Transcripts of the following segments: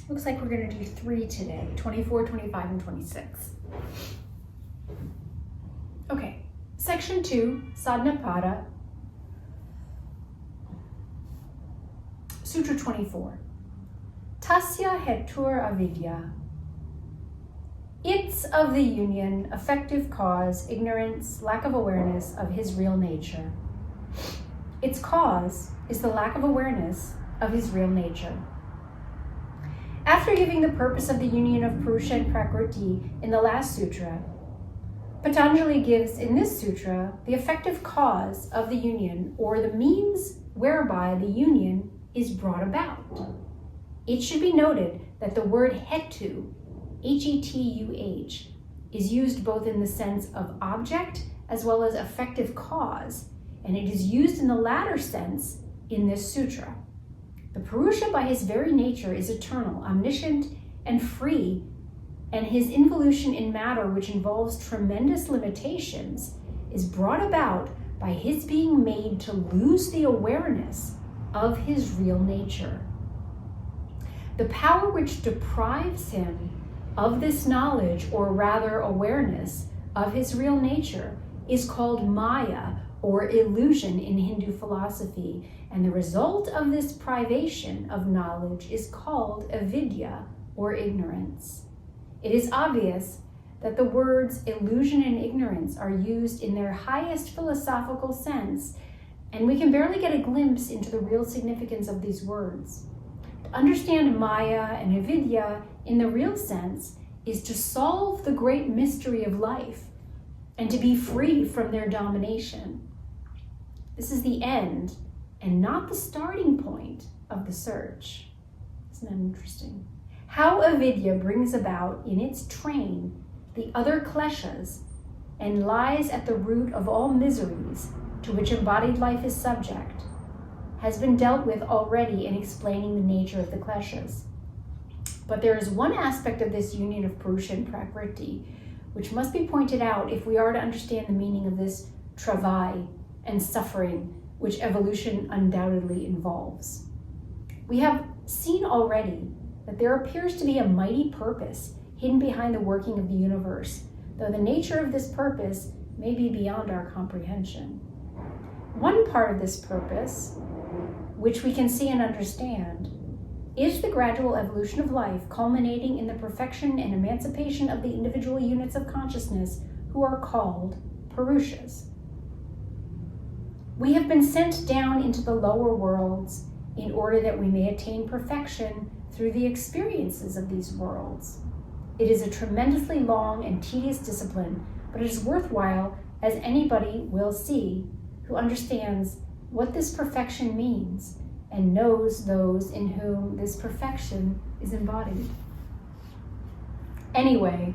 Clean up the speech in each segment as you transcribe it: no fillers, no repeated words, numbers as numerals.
Looks like we're going to do 3 today, 24, 25, and 26. Okay, section 2, Sadhana Pada, Sutra 24. Tasya, hetur, avidyā. It's of the union, effective cause, ignorance, lack of awareness of his real nature. Its cause is the lack of awareness of his real nature. After giving the purpose of the union of Purusha and Prakriti in the last sutra, Patanjali gives in this sutra the effective cause of the union, or the means whereby the union is brought about. It should be noted that the word hetu, H-E-T-U-H, is used both in the sense of object as well as effective cause, and it is used in the latter sense in this sutra. The Purusha by his very nature is eternal, omniscient, and free, and his involution in matter, which involves tremendous limitations, is brought about by his being made to lose the awareness of his real nature. The power which deprives him of this knowledge, or rather awareness, of his real nature is called Maya, or illusion in Hindu philosophy, and the result of this privation of knowledge is called avidya, or ignorance. It is obvious that the words illusion and ignorance are used in their highest philosophical sense, and we can barely get a glimpse into the real significance of these words. To understand Maya and avidya in the real sense is to solve the great mystery of life and to be free from their domination. This is the end and not the starting point of the search. Isn't that interesting? How avidya brings about in its train the other kleshas and lies at the root of all miseries to which embodied life is subject has been dealt with already in explaining the nature of the kleshas. But there is one aspect of this union of Purusha and Prakriti which must be pointed out if we are to understand the meaning of this travail and suffering which evolution undoubtedly involves. We have seen already that there appears to be a mighty purpose hidden behind the working of the universe, though the nature of this purpose may be beyond our comprehension. One part of this purpose, which we can see and understand, is the gradual evolution of life, culminating in the perfection and emancipation of the individual units of consciousness who are called Purushas. We have been sent down into the lower worlds in order that we may attain perfection through the experiences of these worlds. It is a tremendously long and tedious discipline, but it is worthwhile, as anybody will see who understands what this perfection means and knows those in whom this perfection is embodied. Anyway,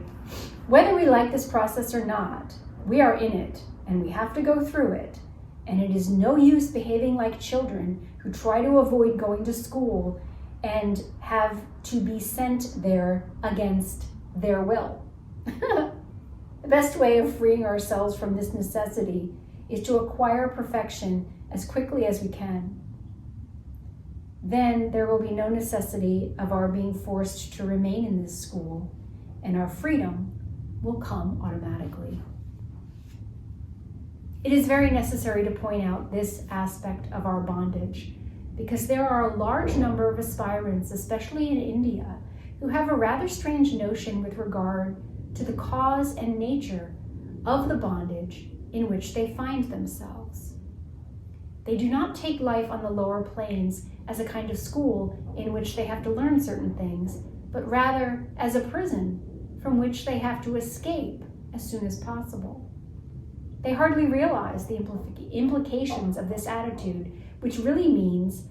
whether we like this process or not, we are in it and we have to go through it. And it is no use behaving like children who try to avoid going to school and have to be sent there against their will. The best way of freeing ourselves from this necessity is to acquire perfection as quickly as we can. Then there will be no necessity of our being forced to remain in this school, and our freedom will come automatically. It is very necessary to point out this aspect of our bondage, because there are a large number of aspirants, especially in India, who have a rather strange notion with regard to the cause and nature of the bondage in which they find themselves. They do not take life on the lower planes as a kind of school in which they have to learn certain things, but rather as a prison from which they have to escape as soon as possible. They hardly realize the implications of this attitude, which really means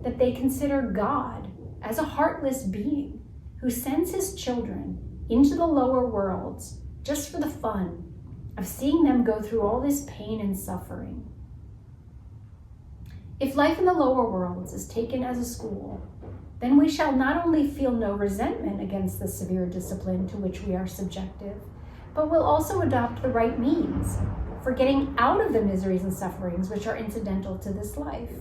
that they consider God as a heartless being who sends his children into the lower worlds just for the fun of seeing them go through all this pain and suffering. If life in the lower worlds is taken as a school, then we shall not only feel no resentment against the severe discipline to which we are subjected, but will also adopt the right means for getting out of the miseries and sufferings which are incidental to this life.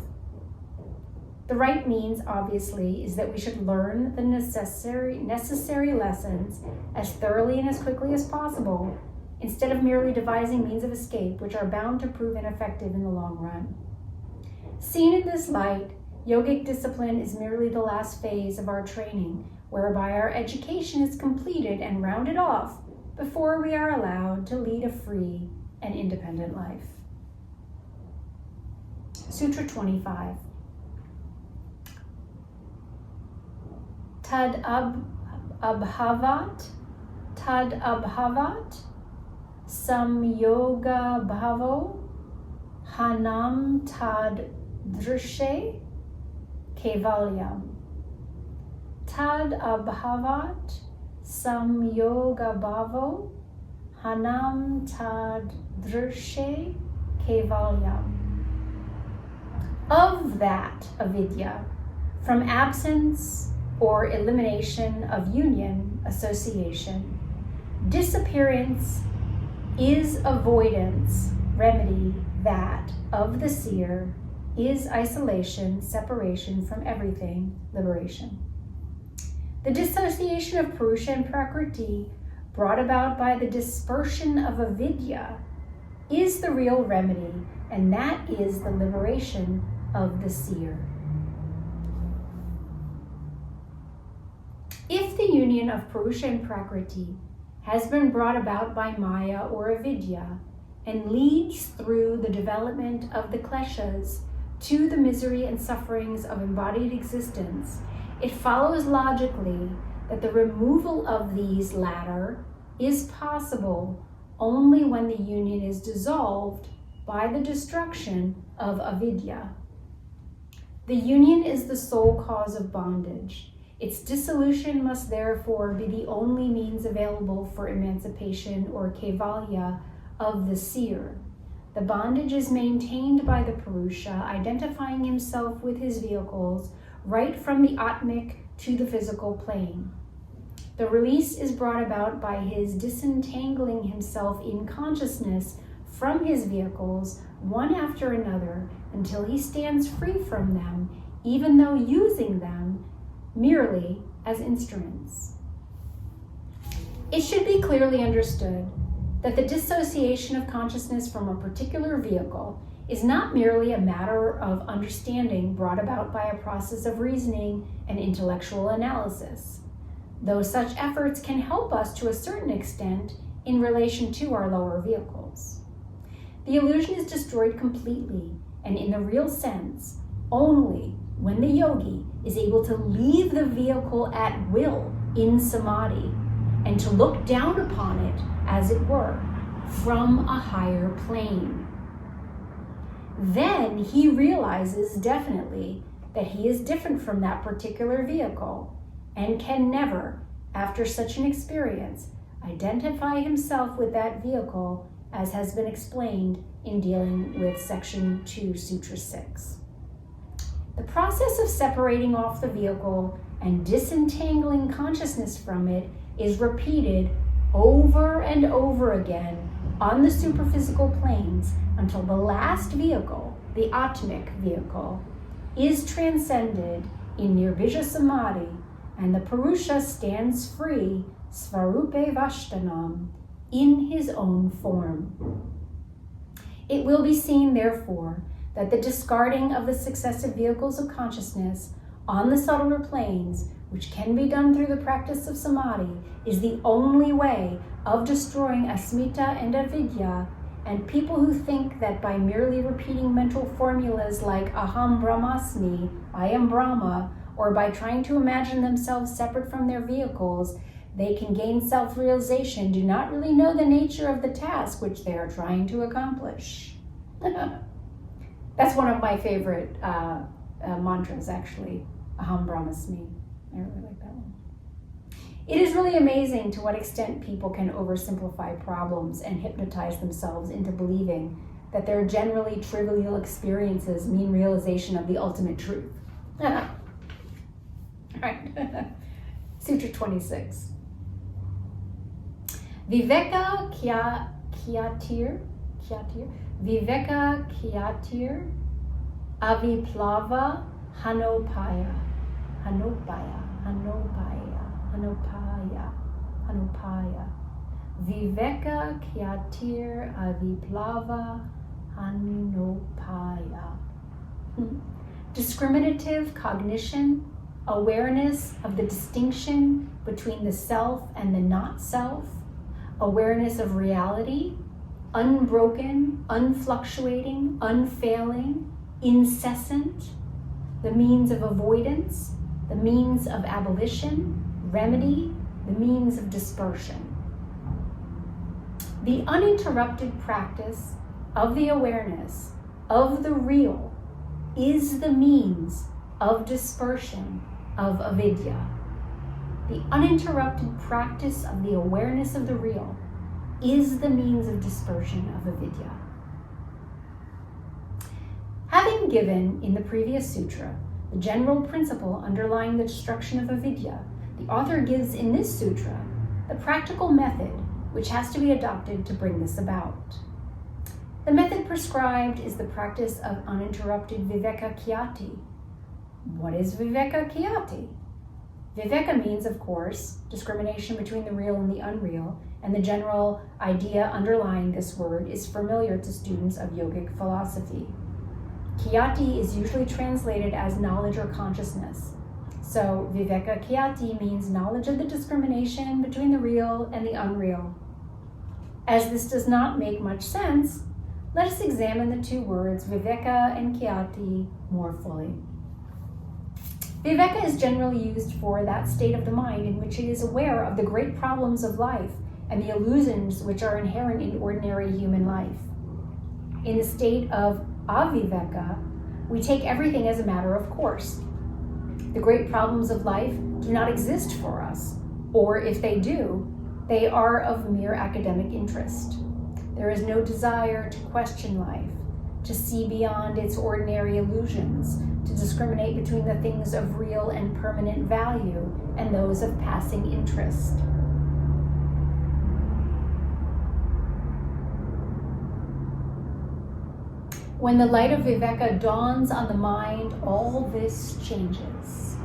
The right means, obviously, is that we should learn the necessary lessons as thoroughly and as quickly as possible, instead of merely devising means of escape which are bound to prove ineffective in the long run. Seen in this light, yogic discipline is merely the last phase of our training, whereby our education is completed and rounded off before we are allowed to lead a free and independent life. Sutra 25. Tad-abhāvāt, tad-abhāvāt, saṃyoga-abhāvo, hānaṃ tad-dṛśeḥ, kaivalyam. Tad-abhāvāt, saṃyoga-abhāvo, hānaṃ tad-dṛśeḥ, kaivalyam. Of that, avidya, from absence or elimination of union, association, disappearance is avoidance, remedy that of the seer is isolation, separation from everything, liberation. The dissociation of Purusha and Prakriti, brought about by the dispersion of avidya, is the real remedy, and that is the liberation of the seer. If the union of Purusha and Prakriti has been brought about by Maya or avidya and leads through the development of the kleshas to the misery and sufferings of embodied existence, it follows logically that the removal of these latter is possible only when the union is dissolved by the destruction of avidya. The union is the sole cause of bondage. Its dissolution must therefore be the only means available for emancipation or kaivalya of the seer. The bondage is maintained by the Purusha, identifying himself with his vehicles right from the atmic to the physical plane. The release is brought about by his disentangling himself in consciousness from his vehicles, one after another, until he stands free from them, even though using them merely as instruments. It should be clearly understood that the dissociation of consciousness from a particular vehicle is not merely a matter of understanding brought about by a process of reasoning and intellectual analysis, though such efforts can help us to a certain extent in relation to our lower vehicles. The illusion is destroyed completely and in the real sense only when the yogi is able to leave the vehicle at will in samadhi and to look down upon it, as it were, from a higher plane. Then he realizes definitely that he is different from that particular vehicle and can never, after such an experience, identify himself with that vehicle, as has been explained in dealing with section 2, Sutra 6. The process of separating off the vehicle and disentangling consciousness from it is repeated over and over again on the superphysical planes until the last vehicle, the atmic vehicle, is transcended in nirbija samadhi and the Purusha stands free, svarupe vashtanam, in his own form. It will be seen, therefore, that the discarding of the successive vehicles of consciousness on the subtler planes, which can be done through the practice of samadhi, is the only way of destroying asmita and avidya, and people who think that by merely repeating mental formulas like aham brahmasmi, I am Brahma, or by trying to imagine themselves separate from their vehicles, they can gain self-realization, do not really know the nature of the task which they are trying to accomplish. That's one of my favorite mantras, actually, aham brahmasmi. I really like that one. It is really amazing to what extent people can oversimplify problems and hypnotize themselves into believing that their generally trivial experiences mean realization of the ultimate truth. All right. Sutra 26. Viveka-khyātir, viveka-khyātir, aviplavā, hānopāyaḥ, hānopāyaḥ, hānopāyaḥ, hānopāyaḥ, hānopāyaḥ. Viveka-khyātir, aviplavā, hānopāyaḥ. Discriminative cognition, awareness of the distinction between the self and the not self, awareness of reality, unbroken, unfluctuating, unfailing, incessant, the means of avoidance, the means of abolition, remedy, the means of dispersion. The uninterrupted practice of the awareness of the real is the means of dispersion of avidya. The uninterrupted practice of the awareness of the real is the means of dispersion of avidya. Having given in the previous sutra the general principle underlying the destruction of avidya, the author gives in this sutra the practical method which has to be adopted to bring this about. The method prescribed is the practice of uninterrupted viveka-khyāti. What is viveka-khyāti? Viveka means, of course, discrimination between the real and the unreal, and the general idea underlying this word is familiar to students of yogic philosophy. Khyati is usually translated as knowledge or consciousness. So viveka-khyāti means knowledge of the discrimination between the real and the unreal. As this does not make much sense, let us examine the two words viveka and khyati more fully. Viveka is generally used for that state of the mind in which it is aware of the great problems of life and the illusions which are inherent in ordinary human life. In the state of aviveka, we take everything as a matter of course. The great problems of life do not exist for us, or if they do, they are of mere academic interest. There is no desire to question life, to see beyond its ordinary illusions, to discriminate between the things of real and permanent value and those of passing interest. When the light of viveka dawns on the mind, all this changes.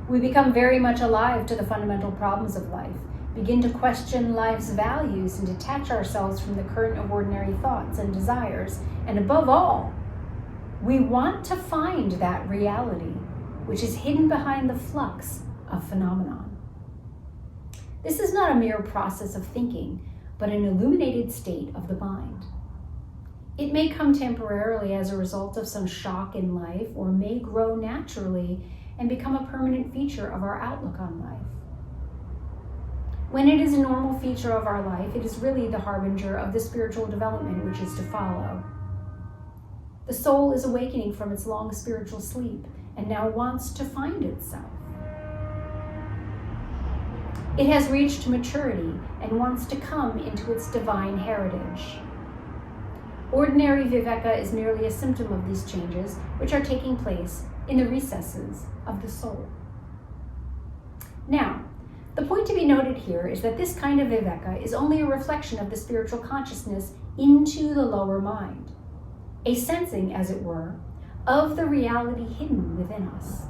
We become very much alive to the fundamental problems of life, begin to question life's values and detach ourselves from the current of ordinary thoughts and desires, and above all, we want to find that reality which is hidden behind the flux of phenomenon. This is not a mere process of thinking, but an illuminated state of the mind. It may come temporarily as a result of some shock in life, or may grow naturally and become a permanent feature of our outlook on life. When it is a normal feature of our life, it is really the harbinger of the spiritual development which is to follow. The soul is awakening from its long spiritual sleep and now wants to find itself. It has reached maturity and wants to come into its divine heritage. Ordinary viveka is merely a symptom of these changes which are taking place in the recesses of the soul. Now, the point to be noted here is that this kind of viveka is only a reflection of the spiritual consciousness into the lower mind, a sensing, as it were, of the reality hidden within us.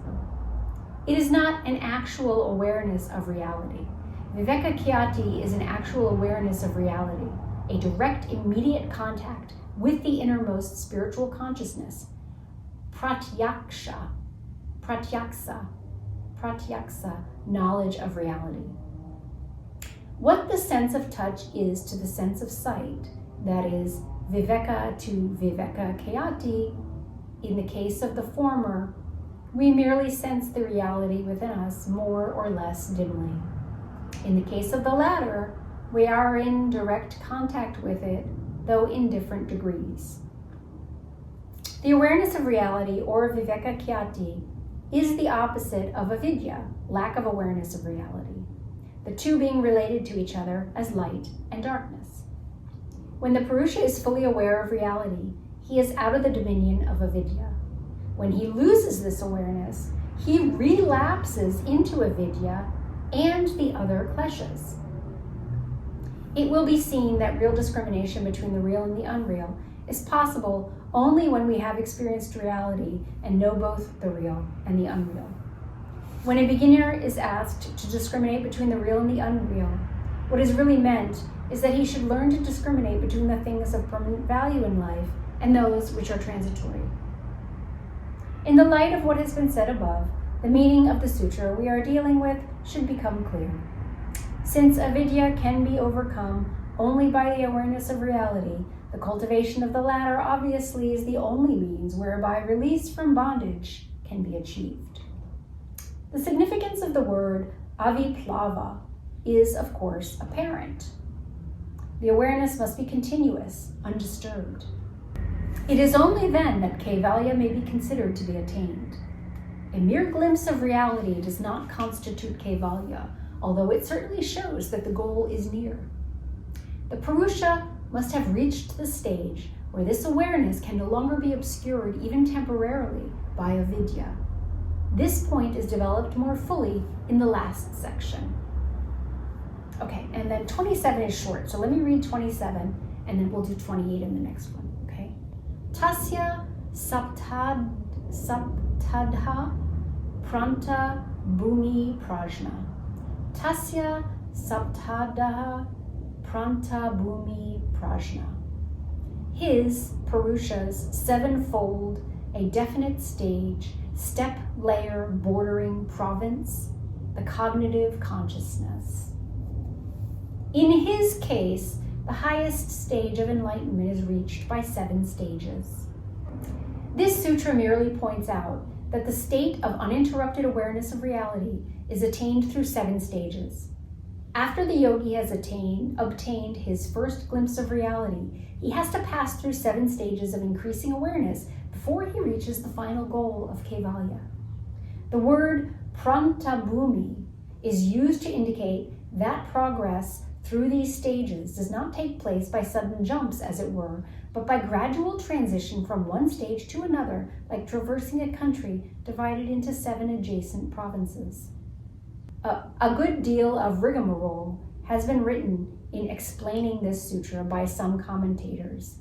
It is not an actual awareness of reality. Viveka-khyāti is an actual awareness of reality, a direct, immediate contact with the innermost spiritual consciousness, pratyaksa, knowledge of reality. What the sense of touch is to the sense of sight, that is, viveka to viveka-khyāti, in the case of the former, we merely sense the reality within us more or less dimly. In the case of the latter, we are in direct contact with it, though in different degrees. The awareness of reality, or viveka-khyāti, is the opposite of avidya, lack of awareness of reality, the two being related to each other as light and darkness. When the Purusha is fully aware of reality, he is out of the dominion of avidya. When he loses this awareness, he relapses into avidya and the other kleshas. It will be seen that real discrimination between the real and the unreal is possible only when we have experienced reality and know both the real and the unreal. When a beginner is asked to discriminate between the real and the unreal, what is really meant is that he should learn to discriminate between the things of permanent value in life and those which are transitory. In the light of what has been said above, the meaning of the sutra we are dealing with should become clear. Since avidya can be overcome only by the awareness of reality, the cultivation of the latter obviously is the only means whereby release from bondage can be achieved. The significance of the word aviplavā is, of course, apparent. The awareness must be continuous, undisturbed. It is only then that kaivalyam may be considered to be attained. A mere glimpse of reality does not constitute kaivalya, although it certainly shows that the goal is near. The Purusha must have reached the stage where this awareness can no longer be obscured, even temporarily, by avidya. This point is developed more fully in the last section. Okay, and then 27 is short, so let me read 27, and then we'll do 28 in the next one, okay? Tasya saptadha pranta bhumi prajna. Tasya saptadha pranta bhumi prajna. His, Purusha's, sevenfold, a definite stage, step layer bordering province, the cognitive consciousness. In his case, the highest stage of enlightenment is reached by 7 stages. This sutra merely points out that the state of uninterrupted awareness of reality is attained through 7 stages. After the yogi has obtained his first glimpse of reality, he has to pass through 7 stages of increasing awareness before he reaches the final goal of kaivalya. The word prantabhumi is used to indicate that progress through these stages does not take place by sudden jumps, as it were, but by gradual transition from one stage to another, like traversing a country divided into 7 adjacent provinces. A good deal of rigmarole has been written in explaining this sutra by some commentators.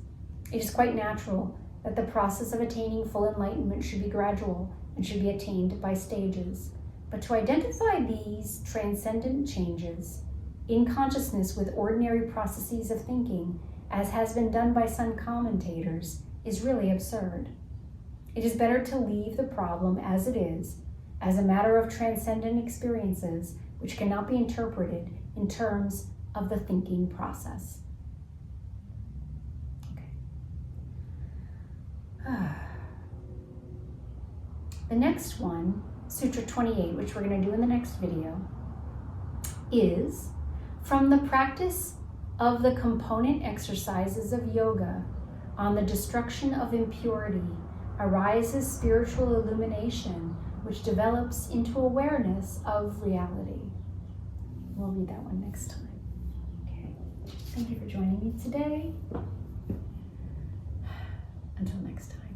It is quite natural that the process of attaining full enlightenment should be gradual and should be attained by stages. But to identify these transcendent changes in consciousness with ordinary processes of thinking, as has been done by some commentators, is really absurd. It is better to leave the problem as it is, as a matter of transcendent experiences which cannot be interpreted in terms of the thinking process. The next one, Sutra 28, which we're going to do in the next video, is from the practice of the component exercises of yoga on the destruction of impurity arises spiritual illumination, which develops into awareness of reality. We'll read that one next time. Okay. Thank you for joining me today. Until next time.